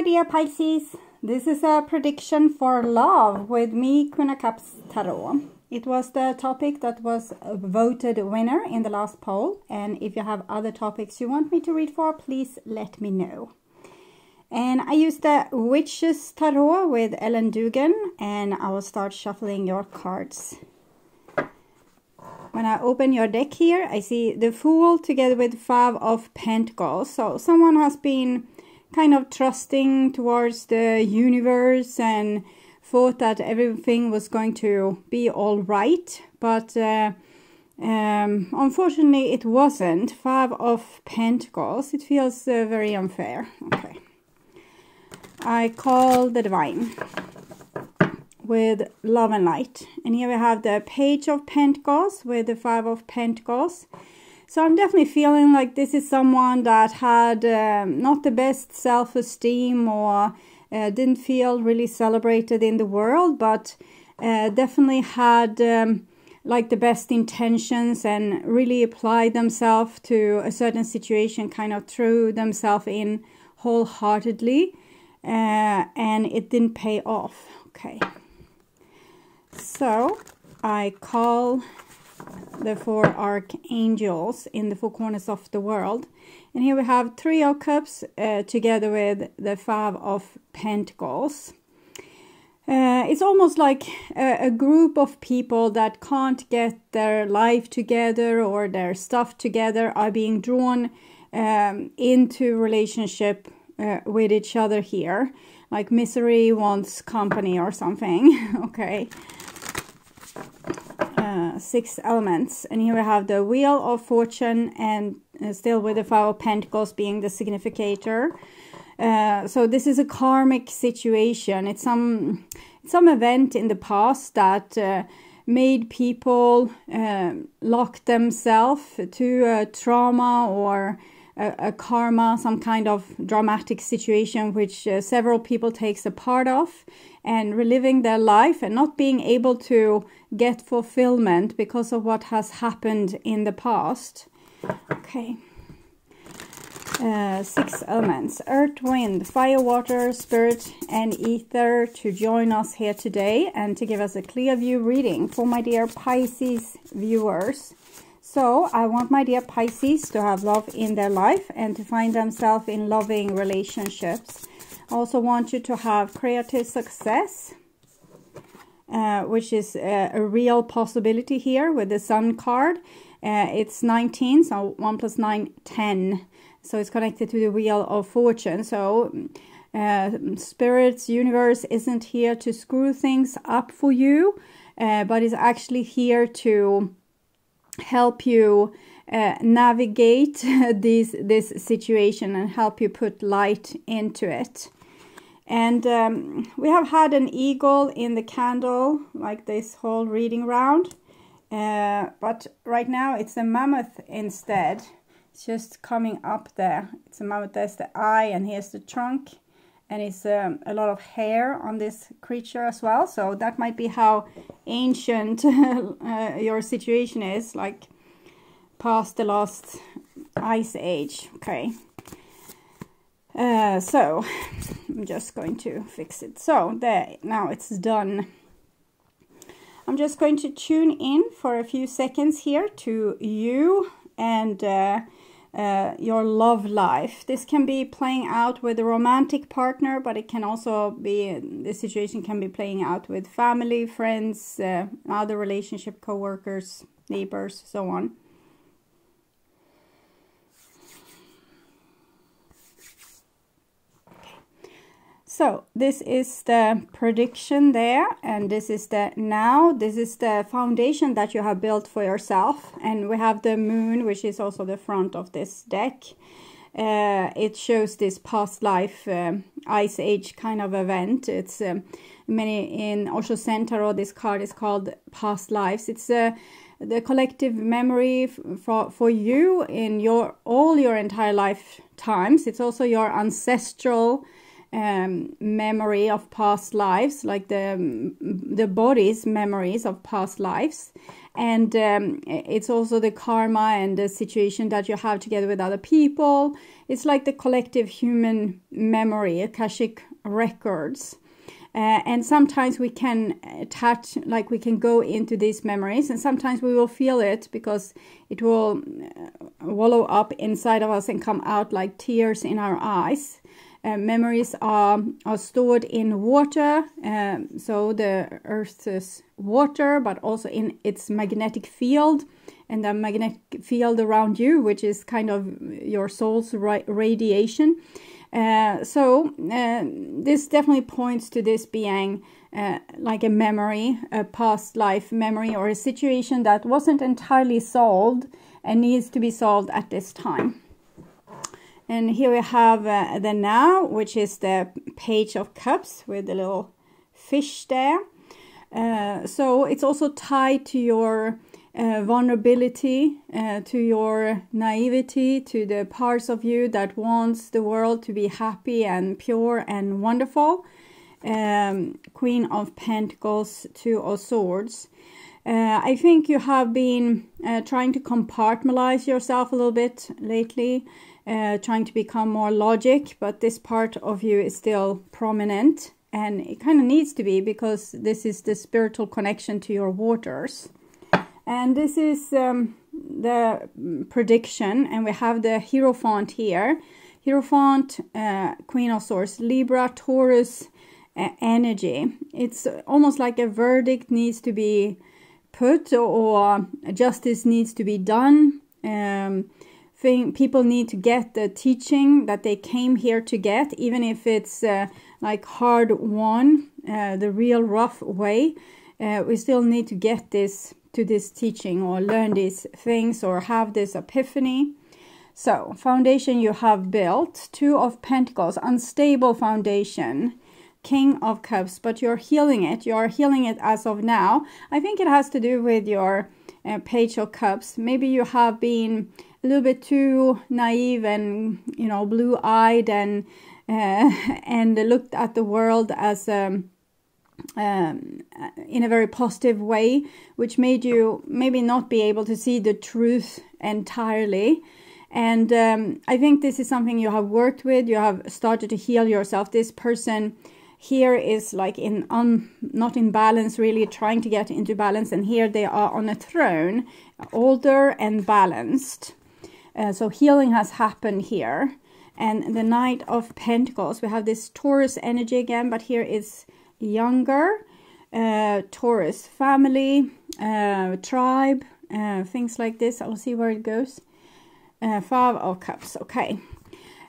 dear Pisces. This is a prediction for love with me, Queen of Cups Tarot. It was the topic that was voted winner in the last poll. And if you have other topics you want me to read for, please let me know. And I used the Witches Tarot with Ellen Dugan. And I will start shuffling your cards. When I open your deck here, I see the Fool together with Five of Pentacles. So someone has been kind of trusting towards the universe and thought that everything was going to be all right. But unfortunately, it wasn't. Five of Pentacles. It feels very unfair. Okay. I call the Divine with Love and Light. And here we have the Page of Pentacles with the Five of Pentacles. So I'm definitely feeling like this is someone that had not the best self-esteem or didn't feel really celebrated in the world, but definitely had like the best intentions and really applied themselves to a certain situation, kind of threw themselves in wholeheartedly, and it didn't pay off. Okay. So I call the four archangels in the four corners of the world. And here we have Three of Cups together with the Five of Pentacles. It's almost like a group of people that can't get their life together or their stuff together are being drawn into relationship with each other here. Like misery wants company or something. Okay. Six elements, and here we have the Wheel of Fortune and still with the Five of Pentacles being the significator. So this is a karmic situation. It's some event in the past that made people lock themselves to a trauma or a karma, some kind of dramatic situation which several people takes a part of, and reliving their life and not being able to get fulfillment because of what has happened in the past. Okay. Six elements: earth, wind, fire, water, spirit, and ether to join us here today and to give us a clear view reading for my dear Pisces viewers. So I want my dear Pisces to have love in their life and to find themselves in loving relationships. I also want you to have creative success, which is a real possibility here with the Sun card. It's 19, so 1 + 9, 10. So it's connected to the Wheel of Fortune. So Spirit's universe isn't here to screw things up for you, but is actually here to help you navigate this situation and help you put light into it. And we have had an eagle in the candle like this whole reading round, but right now it's a mammoth instead. It's just coming up there. It's a mammoth. There's the eye, and here's the trunk, and it's a lot of hair on this creature as well. So that might be how ancient your situation is, like past the last ice age. Okay. So I'm just going to fix it. So there, now it's done. I'm just going to tune in for a few seconds here to you and your love life. This can be playing out with a romantic partner, but it can also be, this situation can be playing out with family, friends, other relationship, co-workers, neighbors, so on. So this is the prediction there, and this is the now. This is the foundation that you have built for yourself. And we have the moon, which is also the front of this deck. It shows this past life ice age kind of event. It's many in Osho Tarot. This card is called past lives. It's the collective memory for you in all your entire lifetimes. It's also your ancestral memory of past lives, like the body's memories of past lives, And it's also the karma and the situation that you have together with other people. It's like the collective human memory, Akashic records. And sometimes we can attach, like we can go into these memories, and sometimes we will feel it because it will wallow up inside of us and come out like tears in our eyes. Memories are stored in water, so the earth is water, but also in its magnetic field, and the magnetic field around you, which is kind of your soul's radiation. So this definitely points to this being like a memory, a past life memory, or a situation that wasn't entirely solved and needs to be solved at this time. And here we have the now, which is the Page of Cups with the little fish there. So it's also tied to your vulnerability, to your naivety, to the parts of you that wants the world to be happy and pure and wonderful. Queen of Pentacles, Two of Swords. I think you have been trying to compartmentalize yourself a little bit lately, trying to become more logic, but this part of you is still prominent, and it kind of needs to be, because this is the spiritual connection to your waters. And this is the prediction, and we have the Hierophant here. Hierophant, Queen of Swords, Libra, Taurus energy. It's almost like a verdict needs to be put, or justice needs to be done. People need to get the teaching that they came here to get, even if it's like hard won, the real rough way. We still need to get this to this teaching, or learn these things, or have this epiphany. So, foundation you have built, Two of Pentacles, unstable foundation, King of Cups, but you're healing it. You're healing it as of now. I think it has to do with your Page of Cups. Maybe you have been a little bit too naive and, you know, blue-eyed, and looked at the world as in a very positive way, which made you maybe not be able to see the truth entirely. And I think this is something you have worked with. You have started to heal yourself. This person here is like not in balance, really trying to get into balance, and here they are on a throne, older and balanced. So healing has happened here. And the Knight of Pentacles, we have this Taurus energy again, but here is younger, Taurus, family, tribe, things like this. I'll see where it goes. Five of Cups, okay.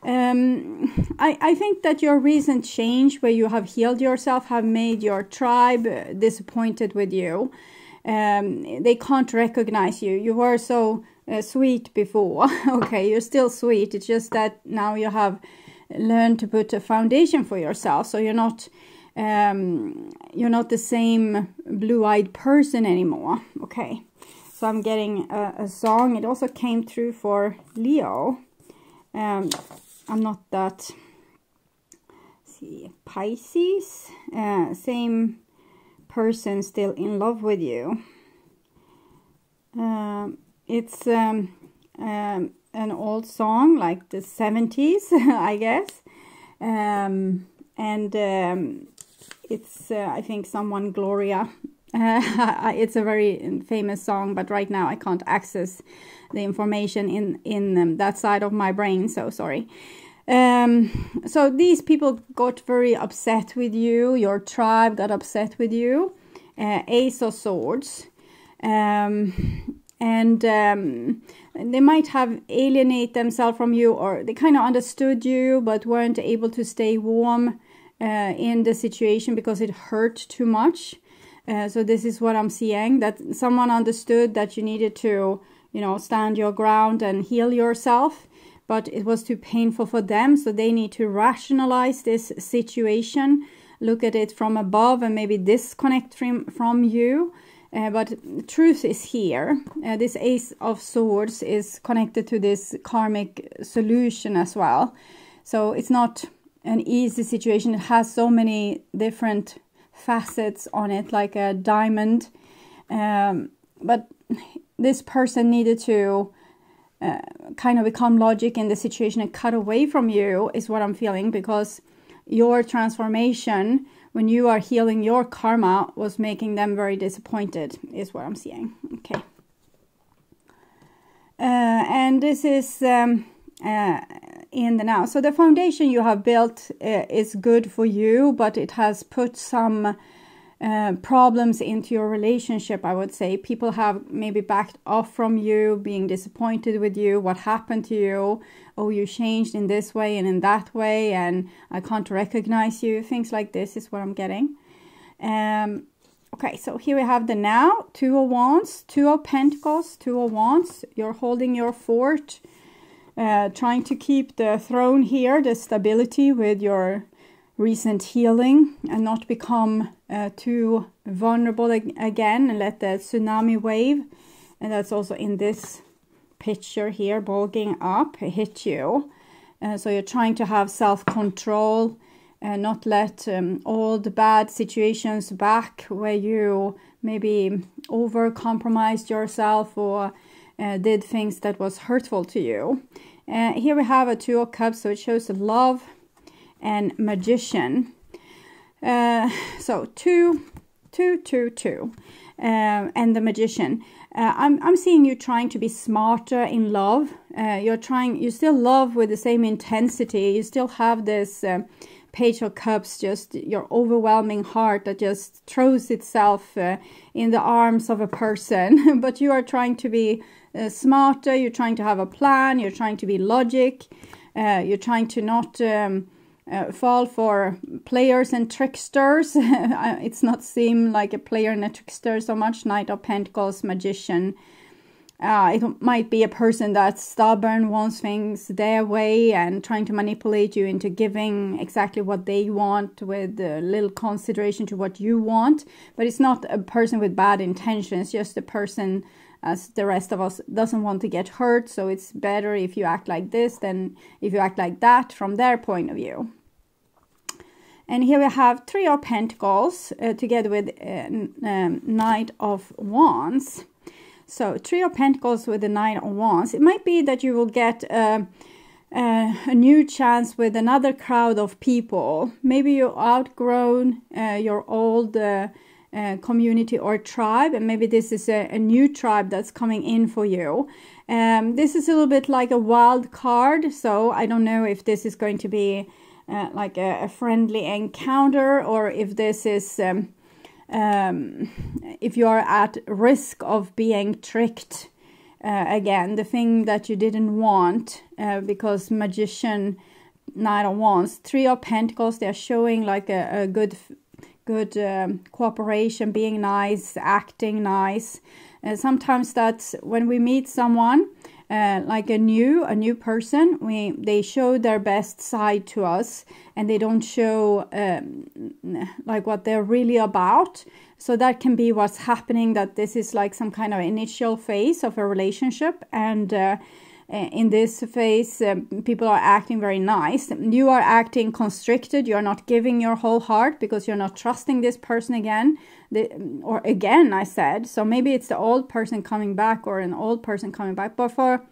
I think that your recent change, where you have healed yourself, have made your tribe disappointed with you. They can't recognize you. You were so sweet before. Okay, you're still sweet. It's just that now you have learned to put a foundation for yourself, so you're not the same blue-eyed person anymore. Okay, so I'm getting a song. It also came through for Leo. I'm not that. See, Pisces, same person still in love with you. It's an old song, like the 70s, I guess. It's I think someone, GLORIA. It's a very famous song, but right now I can't access the information in that side of my brain, so sorry. So these people got very upset with you. Your tribe got upset with you. Ace of Swords. They might have alienated themselves from you, or they kind of understood you but weren't able to stay warm in the situation because it hurt too much. So this is what I'm seeing, that someone understood that you needed to, you know, stand your ground and heal yourself, but it was too painful for them, so they need to rationalize this situation, look at it from above, and maybe disconnect from you. But truth is here. This Ace of Swords is connected to this karmic solution as well. So it's not an easy situation. It has so many different facets on it, like a diamond. But this person needed to kind of become logic in the situation and cut away from you, is what I'm feeling, because your transformation, when you are healing your karma, was making them very disappointed, is what I'm seeing. Okay. And this is in the now. So the foundation you have built is good for you, but it has put some problems into your relationship, I would say. People have maybe backed off from you, being disappointed with you. What happened to you? Oh, you changed in this way and in that way, and I can't recognize you. Things like this is what I'm getting. Okay, so here we have the now. 2 of Wands, 2 of Pentacles, 2 of Wands. You're holding your fort, trying to keep the throne here, the stability with your recent healing, and not become too vulnerable again and let the tsunami wave, and that's also in this picture here, bulging up, hit you. So you're trying to have self-control and not let all the bad situations back where you maybe over-compromised yourself or did things that was hurtful to you. Here we have a 2 of Cups, so it shows love and Magician. So 2, 2, 2, 2, and the Magician. I'm seeing you trying to be smarter in love. You still love with the same intensity. You still have this Page of Cups, just your overwhelming heart that just throws itself in the arms of a person. But you are trying to be smarter. You're trying to have a plan. You're trying to be logic. You're trying to not fall for players and tricksters. It's not seem like a player and a trickster so much. Knight of Pentacles, Magician. It might be a person that's stubborn, wants things their way, and trying to manipulate you into giving exactly what they want with little consideration to what you want. But it's not a person with bad intentions, just a person, as the rest of us, doesn't want to get hurt. So it's better if you act like this than if you act like that from their point of view. And here we have 3 of Pentacles together with Knight of Wands. So 3 of Pentacles with the Knight of Wands. It might be that you will get a new chance with another crowd of people. Maybe you've outgrown your old community or tribe, and maybe this is a new tribe that's coming in for you. This is a little bit like a wild card, so I don't know if this is going to be like a friendly encounter, or if this is if you are at risk of being tricked again, the thing that you didn't want, because Magician, Knight of Wands, 3 of Pentacles, they're showing like a good cooperation, being nice, acting nice. Sometimes that's when we meet someone like a new person, they show their best side to us, and they don't show like what they're really about. So that can be what's happening, that this is like some kind of initial phase of a relationship, and in this phase people are acting very nice. You are acting constricted. You're not giving your whole heart because you're not trusting this person again. I said, so maybe it's the old person coming back, or an old person coming back. But for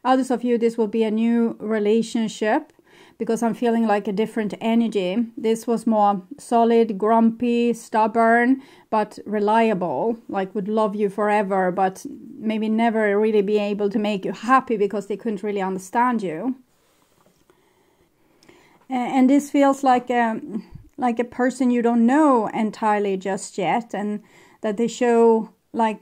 others of you, this will be a new relationship, because I'm feeling like a different energy. This was more solid, grumpy, stubborn, but reliable, like would love you forever, but maybe never really be able to make you happy because they couldn't really understand you. And this feels like a person you don't know entirely just yet, and that they show like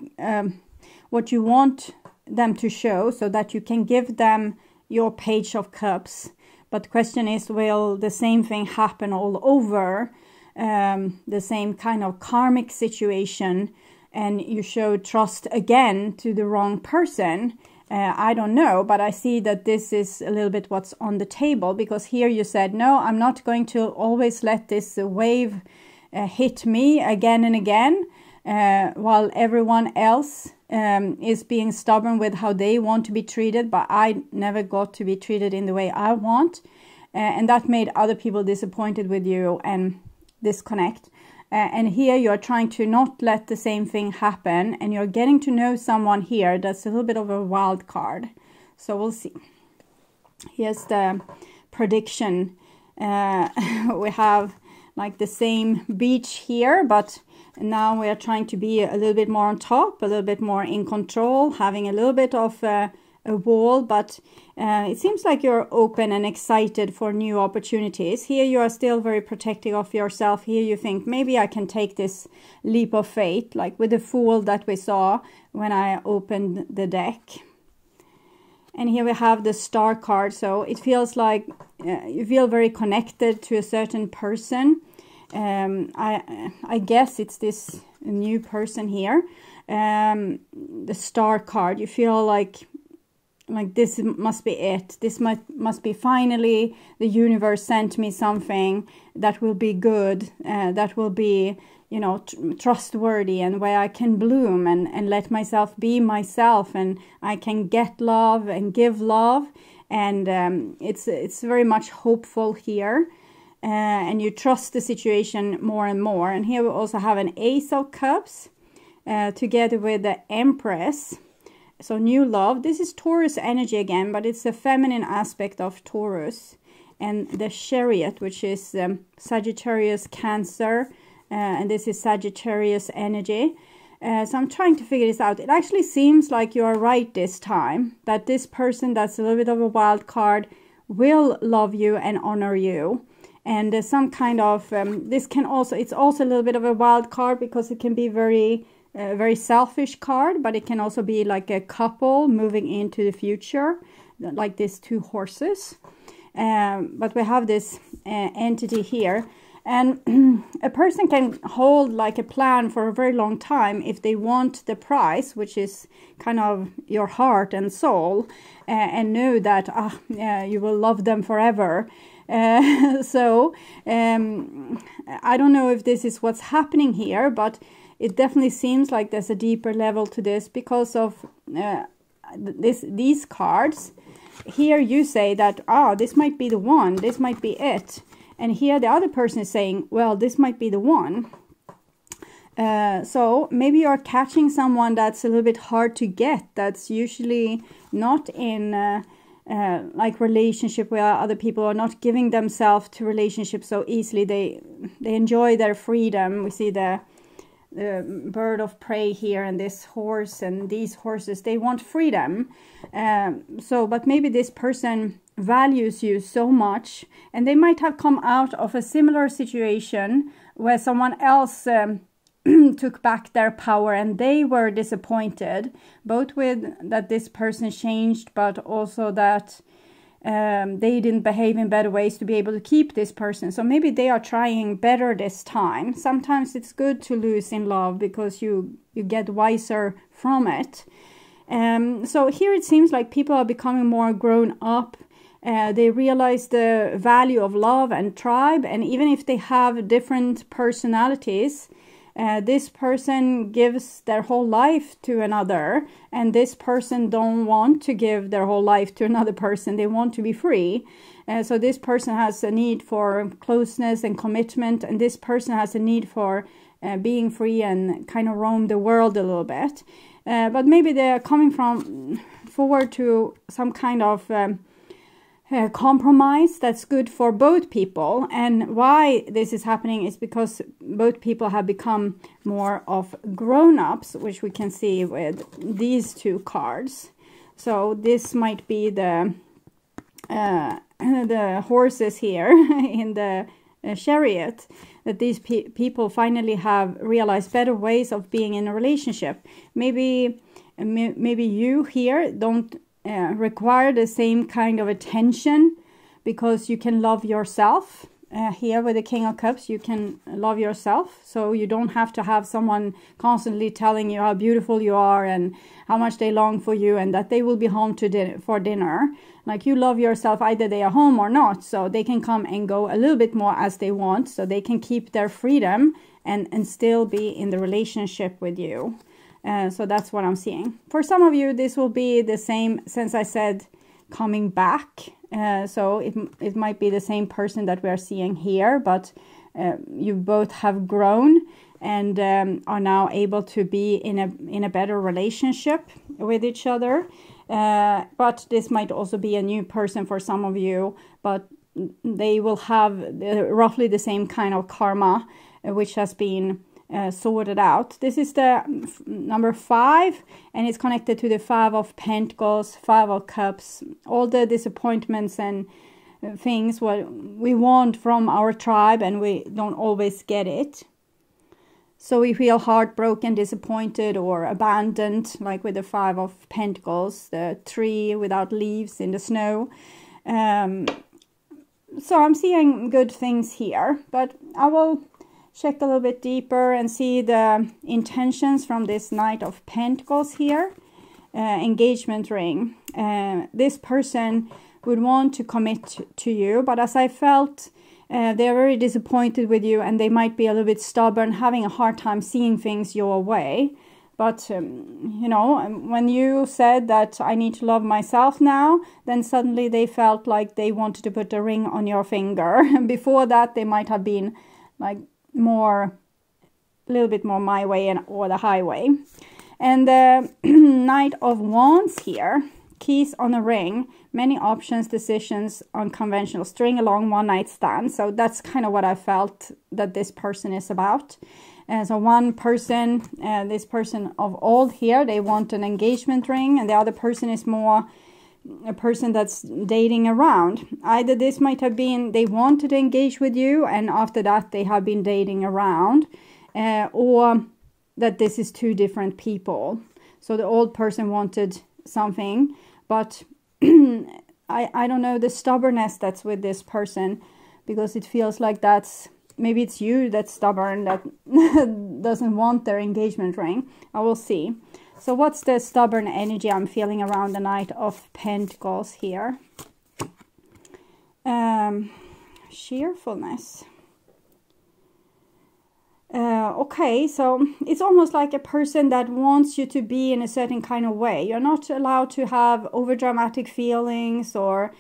what you want them to show, so that you can give them your Page of Cups. But the question is, will the same thing happen all over? The same kind of karmic situation, and you show trust again to the wrong person? I don't know, but I see that this is a little bit what's on the table, because here you said, no, I'm not going to always let this wave hit me again and again, while everyone else is being stubborn with how they want to be treated, but I never got to be treated in the way I want, and that made other people disappointed with you and disconnect. And here you're trying to not let the same thing happen, and you're getting to know someone here that's a little bit of a wild card. So we'll see. Here's the prediction. We have like the same beach here, but now we are trying to be a little bit more on top, a little bit more in control, having a little bit of a wall, but it seems like you're open and excited for new opportunities. Here you are still very protective of yourself. Here you think, maybe I can take this leap of faith, like with the Fool that we saw when I opened the deck. And here we have the Star card, so it feels like you feel very connected to a certain person. I guess it's this new person here. The Star card, you feel like this must be it. This must be finally the universe sent me something that will be good, that will be, you know, trustworthy, and where I can bloom and let myself be myself, and I can get love and give love, and it's very much hopeful here, and you trust the situation more and more. And here we also have an Ace of Cups together with the Empress. So new love. This is Taurus energy again, but it's a feminine aspect of Taurus. And the Chariot, which is Sagittarius, Cancer, and this is Sagittarius energy. So I'm trying to figure this out. It actually seems like you are right this time, that this person that's a little bit of a wild card will love you and honor you. And there's some kind of, this can also, it's also a little bit of a wild card because it can be very selfish card, but it can also be like a couple moving into the future, like these two horses. But we have this entity here, and a person can hold like a plan for a very long time if they want the prize, which is kind of your heart and soul, and know that you will love them forever. So I don't know if this is what's happening here, but it definitely seems like there's a deeper level to this because of these cards. Here you say that, this might be the one, this might be it. And here the other person is saying, well, this might be the one. So maybe you're catching someone that's a little bit hard to get, that's usually not in like relationship where other people are not giving themselves to relationships so easily. They enjoy their freedom. We see the bird of prey here, and this horse, and these horses, they want freedom. But maybe this person values you so much, and they might have come out of a similar situation where someone else took back their power, and they were disappointed, both with that this person changed, but also that they didn't behave in better ways to be able to keep this person. So maybe they are trying better this time. Sometimes it's good to lose in love because you get wiser from it. So here it seems like people are becoming more grown up. They realize the value of love and tribe, and even if they have different personalities, this person gives their whole life to another, and this person don't want to give their whole life to another person. They want to be free. So this person has a need for closeness and commitment, and this person has a need for being free and kind of roam the world a little bit. But maybe they're coming forward to some kind of compromise that's good for both people. And why this is happening is because both people have become more of grown-ups, which we can see with these two cards. So this might be the horses here in the Chariot, that these people finally have realized better ways of being in a relationship. Maybe you here don't require the same kind of attention because you can love yourself. Here with the King of Cups, you can love yourself, so you don't have to have someone constantly telling you how beautiful you are and how much they long for you and that they will be home for dinner. Like, you love yourself either they are home or not, so they can come and go a little bit more as they want, so they can keep their freedom and still be in the relationship with you. So that's what I'm seeing. For some of you, this will be the same, since I said coming back. So it might be the same person that we are seeing here, but you both have grown and are now able to be in a better relationship with each other. But this might also be a new person for some of you, but they will have roughly the same kind of karma, which has been sorted out. This is the number 5, and it's connected to the 5 of Pentacles, 5 of Cups, all the disappointments and things what we want from our tribe and we don't always get it. So we feel heartbroken, disappointed, or abandoned, like with the 5 of Pentacles, the tree without leaves in the snow. So I'm seeing good things here, but I will check a little bit deeper and see the intentions from this Knight of Pentacles here. Engagement ring. This person would want to commit to you, but as I felt, they're very disappointed with you, and they might be a little bit stubborn, having a hard time seeing things your way. But, you know, when you said that I need to love myself now, then suddenly they felt like they wanted to put a ring on your finger. And before that, they might have been like a little bit more my way or the highway. And the Knight of Wands here, keys on a ring, many options, decisions, unconventional, string along, one night stand. So that's kind of what I felt that this person is about. So one person, this person of old here, they want an engagement ring, and the other person is more a person that's dating around. Either this might have been they wanted to engage with you, and after that they have been dating around, or that this is two different people. So the old person wanted something, but I don't know the stubbornness that's with this person, because it feels like that's, maybe it's you that's stubborn, that doesn't want their engagement ring. I will see. So what's the stubborn energy I'm feeling around the Knight of Pentacles here? Cheerfulness. Okay, so it's almost like a person that wants you to be in a certain kind of way. You're not allowed to have overdramatic feelings or,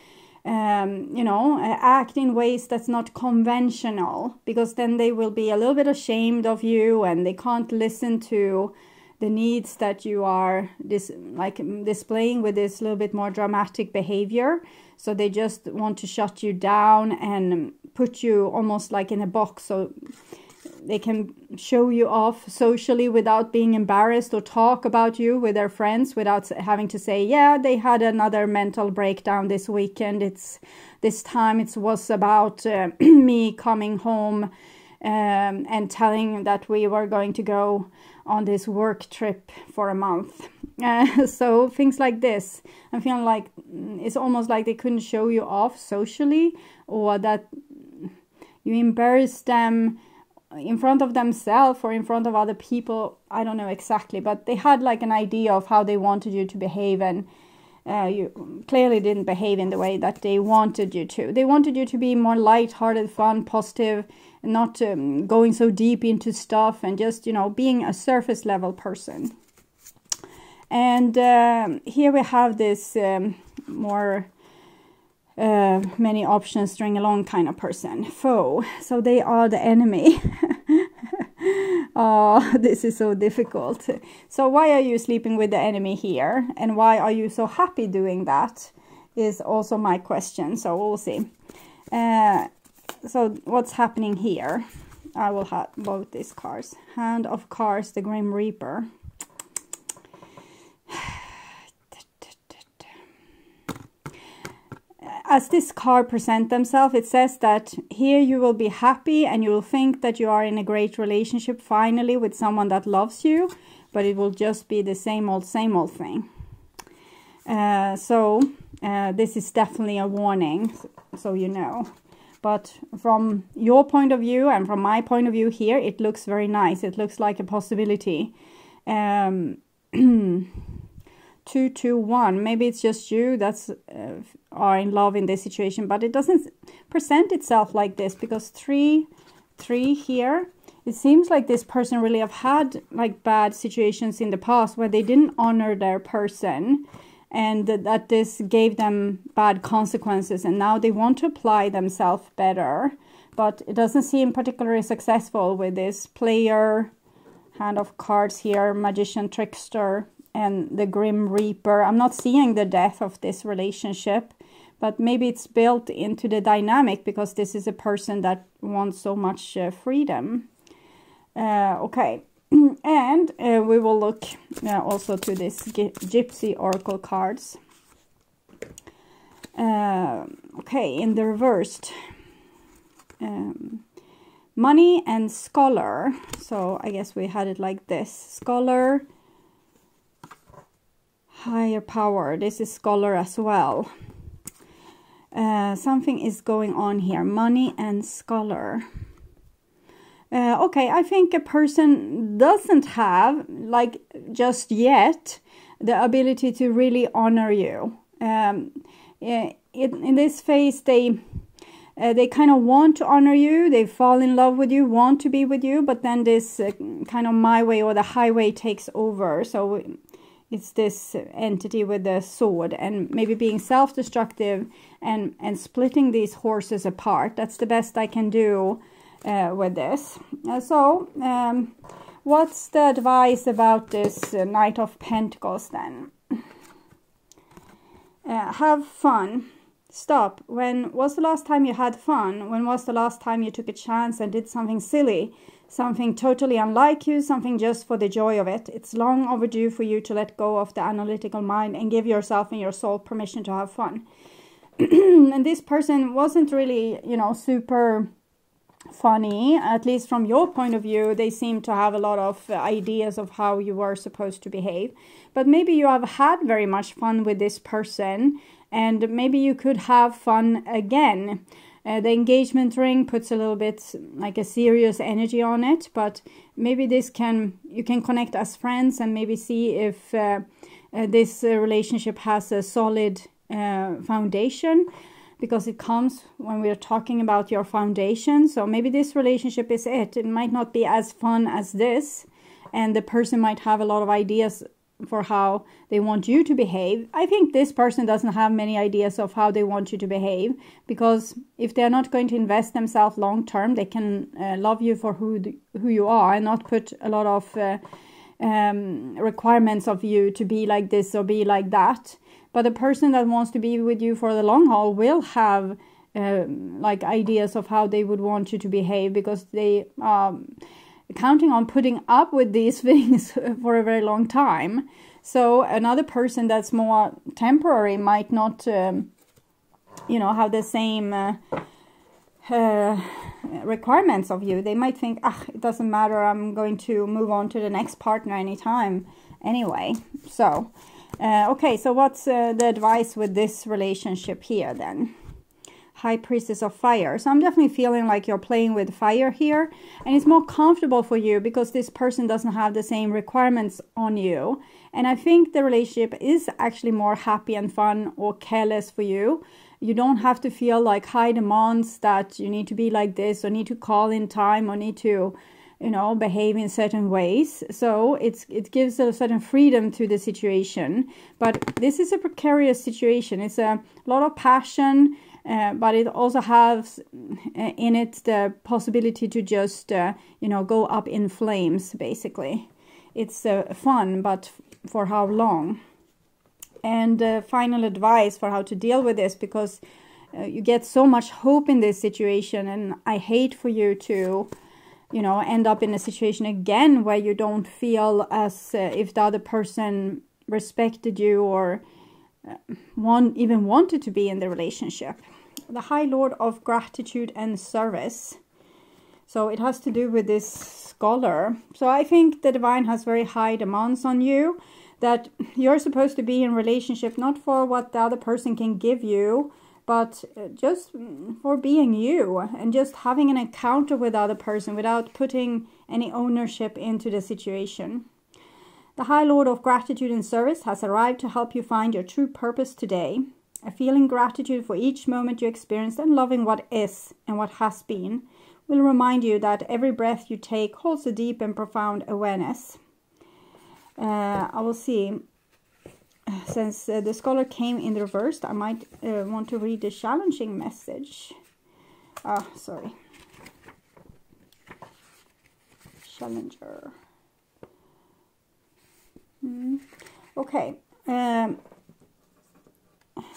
you know, act in ways that's not conventional, because then they will be a little bit ashamed of you and they can't listen to the needs that you are displaying with this little bit more dramatic behavior. So they just want to shut you down and put you almost like in a box, so they can show you off socially without being embarrassed, or talk about you with their friends without having to say, yeah, they had another mental breakdown this weekend. This time it was about me coming home and telling that we were going to go on this work trip for a month. So things like this, I'm feeling like it's almost like they couldn't show you off socially, or that you embarrass them in front of themselves or in front of other people. I don't know exactly, but they had like an idea of how they wanted you to behave, and you clearly didn't behave in the way that they wanted you to. They wanted you to be more light-hearted, fun, positive, and not going so deep into stuff, and just, you know, being a surface level person. And here we have this more many options, string along kind of person. Foe. So they are the enemy. Oh, this is so difficult. So why are you sleeping with the enemy here? And why are you so happy doing that? Is also my question. So we'll see. So what's happening here? I will have both these cards. Hand of Cards, the Grim Reaper. As this card presents themselves, it says that here you will be happy and you will think that you are in a great relationship finally with someone that loves you, but it will just be the same old thing. So this is definitely a warning, so you know. But from your point of view and from my point of view here, it looks very nice. It looks like a possibility. 2-2-1. Maybe it's just you that's are in love in this situation, but it doesn't present itself like this, because 3-3 here, it seems like this person really have had like bad situations in the past where they didn't honor their person, and that this gave them bad consequences, and now they want to apply themselves better. but it doesn't seem particularly successful with this player, hand of cards here, magician, trickster, and the grim reaper. I'm not seeing the death of this relationship, but maybe it's built into the dynamic because this is a person that wants so much freedom. Okay, and we will look also to this GYPSY oracle cards. Okay, in the reversed, money and scholar. So I guess we had it like this: scholar, higher power. This is scholar as well. Something is going on here. Money and scholar. Okay, I think a person doesn't have, like, just yet, the ability to really honor you. In this phase, they kind of want to honor you, they fall in love with you, want to be with you, but then this kind of my way or the highway takes over. So it's this entity with the sword and maybe being self-destructive and splitting these horses apart. That's the best I can do with this. What's the advice about this Knight of Pentacles then? Have fun. Stop. When was the last time you had fun? When was the last time you took a chance and did something silly? Something totally unlike you, something just for the joy of it. It's long overdue for you to let go of the analytical mind and give yourself and your soul permission to have fun. And this person wasn't really, you know, super funny, at least from your point of view. They seem to have a lot of ideas of how you were supposed to behave, but maybe you have had very much fun with this person, and maybe you could have fun again. The engagement ring puts a little bit like a serious energy on it, but maybe you can connect as friends and maybe see if this relationship has a solid foundation, because it comes when we're talking about your foundation. So maybe this relationship is it. It might not be as fun as this, and the person might have a lot of ideas for how they want you to behave. I think this person doesn't have many ideas of how they want you to behave, because if they're not going to invest themselves long term, they can love you for who you are and not put a lot of requirements of you to be like this or be like that. But a person that wants to be with you for the long haul will have like ideas of how they would want you to behave, because they counting on putting up with these things for a very long time. So another person that's more temporary might not, you know, have the same requirements of you. They might think, it doesn't matter, I'm going to move on to the next partner anytime anyway. So, okay, so what's the advice with this relationship here then? High Priestess of Fire. So I'm definitely feeling like you're playing with fire here, and it's more comfortable for you because this person doesn't have the same requirements on you. And I think the relationship is actually more happy and fun or careless for you. You don't have to feel like high demands that you need to be like this or need to call in time or need to, you know, behave in certain ways. So it gives a certain freedom to the situation. But this is a precarious situation. It's a lot of passion, but it also has in it the possibility to just, you know, go up in flames, basically. It's fun, but for how long? And final advice for how to deal with this, because you get so much hope in this situation, and I hate for you to, you know, end up in a situation again where you don't feel as if the other person respected you or even wanted to be in the relationship. The High Lord of Gratitude and Service. So it has to do with this scholar. So I think the divine has very high demands on you, that you're supposed to be in relationship not for what the other person can give you, but just for being you and just having an encounter with the other person without putting any ownership into the situation. The High Lord of Gratitude and Service has arrived to help you find your true purpose today. A feeling gratitude for each moment you experienced and loving what is and what has been will remind you that every breath you take holds a deep and profound awareness. I will see. Since the scholar came in reversed, I might want to read the challenging message. Sorry. Challenger. Okay.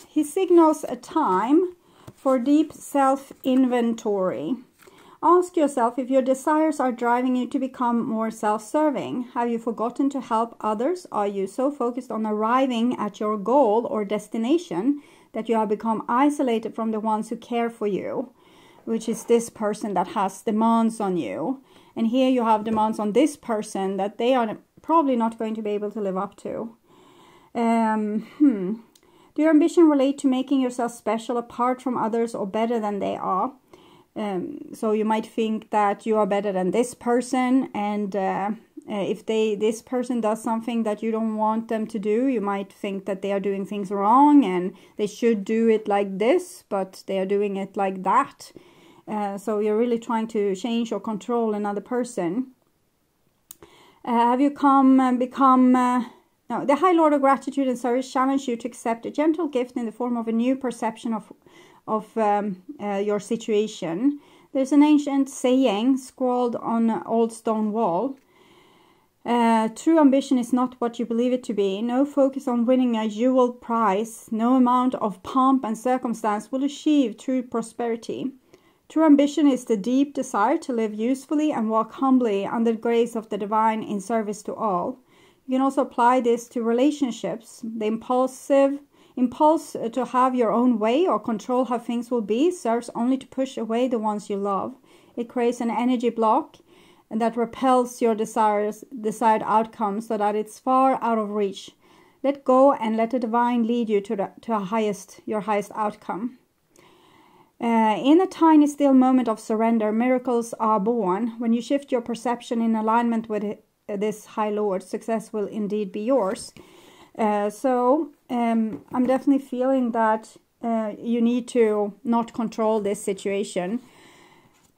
He signals a time for deep self-inventory. Ask yourself if your desires are driving you to become more self-serving. Have you forgotten to help others? Are you so focused on arriving at your goal or destination that you have become isolated from the ones who care for you, which is this person that has demands on you? And here you have demands on this person that they are probably not going to be able to live up to. Do your ambition relate to making yourself special apart from others or better than they are? So you might think that you are better than this person, and if this person does something that you don't want them to do, you might think that they are doing things wrong and they should do it like this, but they are doing it like that. So you're really trying to change or control another person. Have you no, the High Lord of Gratitude and Service challenge you to accept a gentle gift in the form of a new perception of your situation. There's an ancient saying scrawled on an old stone wall. True ambition is not what you believe it to be. No focus on winning a jewel prize. No amount of pomp and circumstance will achieve true prosperity. True ambition is the deep desire to live usefully and walk humbly under the grace of the divine in service to all. You can also apply this to relationships. The impulse to have your own way or control how things will be serves only to push away the ones you love. It creates an energy block and that repels your desired outcomes so that it's far out of reach. Let go and let the divine lead you to your highest outcome. In a tiny still moment of surrender, miracles are born. When you shift your perception in alignment with this High Lord, success will indeed be yours. So I'm definitely feeling that you need to not control this situation.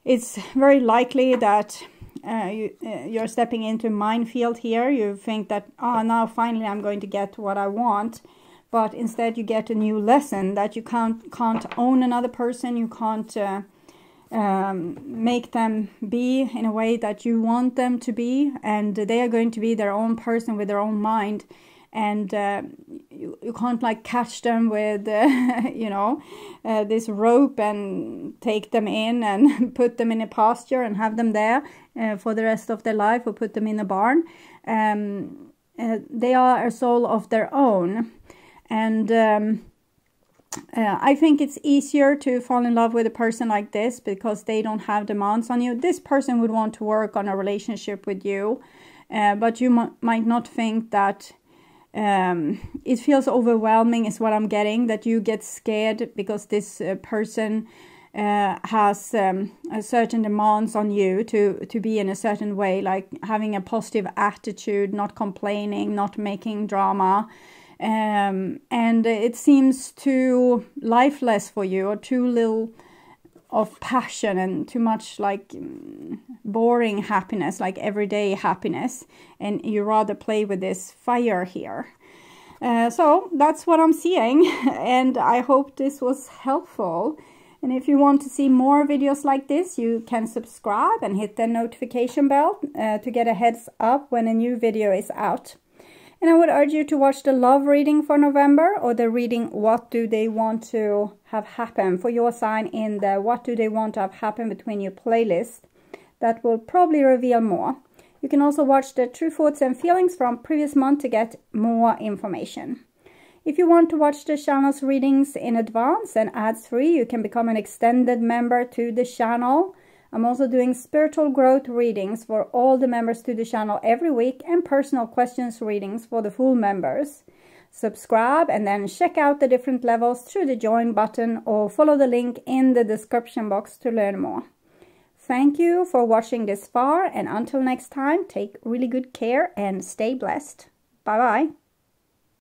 It's very likely that you're stepping into a minefield here. You think that, oh, now finally I'm going to get what I want. But instead you get a new lesson that you can't own another person. You can't make them be in a way that you want them to be. And they are going to be their own person with their own mind. And you can't like catch them with, this rope and take them in and put them in a pasture and have them there for the rest of their life, or put them in a barn. They are a soul of their own. And I think it's easier to fall in love with a person like this because they don't have demands on you. This person would want to work on a relationship with you, but you might not think that it feels overwhelming is what I'm getting, that you get scared because this person has a certain demands on you to be in a certain way, like having a positive attitude, not complaining, not making drama. And it seems too lifeless for you, or too little of passion and too much like boring happiness, like everyday happiness, and you rather play with this fire here. So that's what I'm seeing, and I hope this was helpful. And if you want to see more videos like this, you can subscribe and hit the notification bell to get a heads up when a new video is out. And I would urge you to watch the love reading for November, or the reading What Do They Want to Have Happen for your sign in the What Do They Want to Have Happen Between You playlist. That will probably reveal more. You can also watch the True Thoughts and Feelings from previous month to get more information. If you want to watch the channel's readings in advance and ads-free, you can become an extended member to the channel. I'm also doing spiritual growth readings for all the members to the channel every week, and personal questions readings for the full members. Subscribe and then check out the different levels through the join button, or follow the link in the description box to learn more. Thank you for watching this far, and until next time, take really good care and stay blessed. Bye bye.